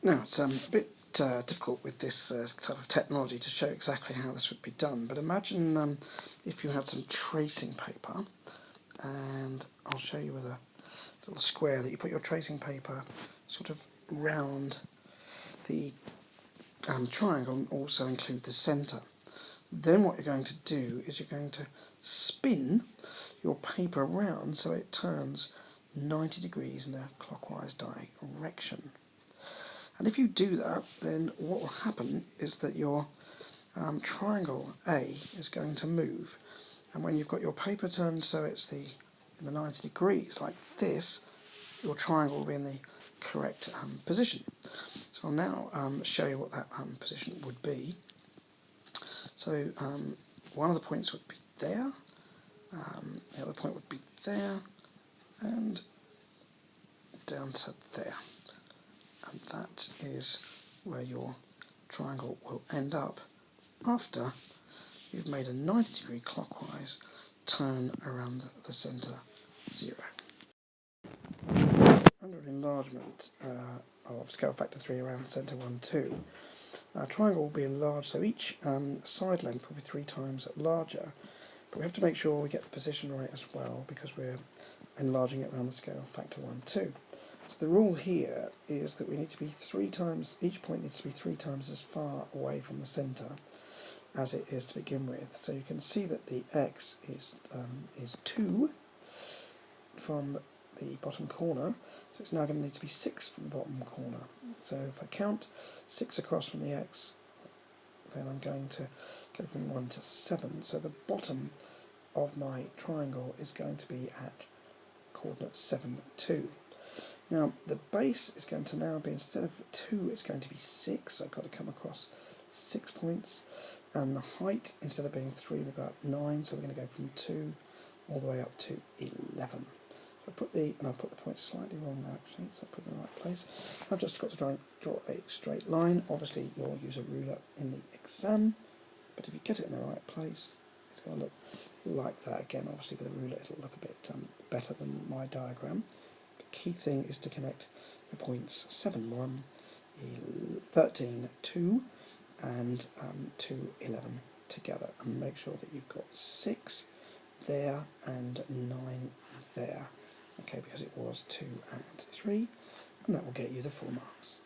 Now, it's a bit difficult with this type of technology to show exactly how this would be done, but imagine if you had some tracing paper, and I'll show you with a little square that you put your tracing paper sort of round the triangle and also include the centre. Then what you're going to do is you're going to spin your paper around so it turns 90 degrees in a clockwise direction. And if you do that, then what will happen is that your triangle A is going to move. And when you've got your paper turned so it's in the 90 degrees like this, your triangle will be in the correct position. So I'll now show you what that position would be. So one of the points would be there, the other point would be there, and down to there. And that is where your triangle will end up after you've made a 90 degree clockwise turn around the centre 0. Under an enlargement of scale factor 3 around centre 1, 2, our triangle will be enlarged, so each side length will be 3 times larger, but we have to make sure we get the position right as well because we're enlarging it around the scale factor 1, 2. So the rule here is that we need to be 3 times, each point needs to be 3 times as far away from the centre as it is to begin with. So you can see that the x is 2 from the bottom corner, so it's now going to need to be 6 from the bottom corner. So if I count 6 across from the x, then I'm going to go from 1 to 7. So the bottom of my triangle is going to be at coordinate 7, 2. Now the base is going to now be, instead of 2, it's going to be 6. So I've got to come across 6 points, and the height, instead of being 3, we've got 9, so we're going to go from 2 all the way up to 11. So I'll put the points slightly wrong there actually, so I'll put them in the right place. I've just got to try and draw a straight line. Obviously you'll use a ruler in the exam, but if you get it in the right place, it's going to look like that. Again, obviously with a ruler it'll look a bit better than my diagram. The key thing is to connect the points 7, 1, 13, 2 and 2, 11 together, and make sure that you've got 6 there and 9 there. Okay, because it was 2 and 3, and that will get you the full marks.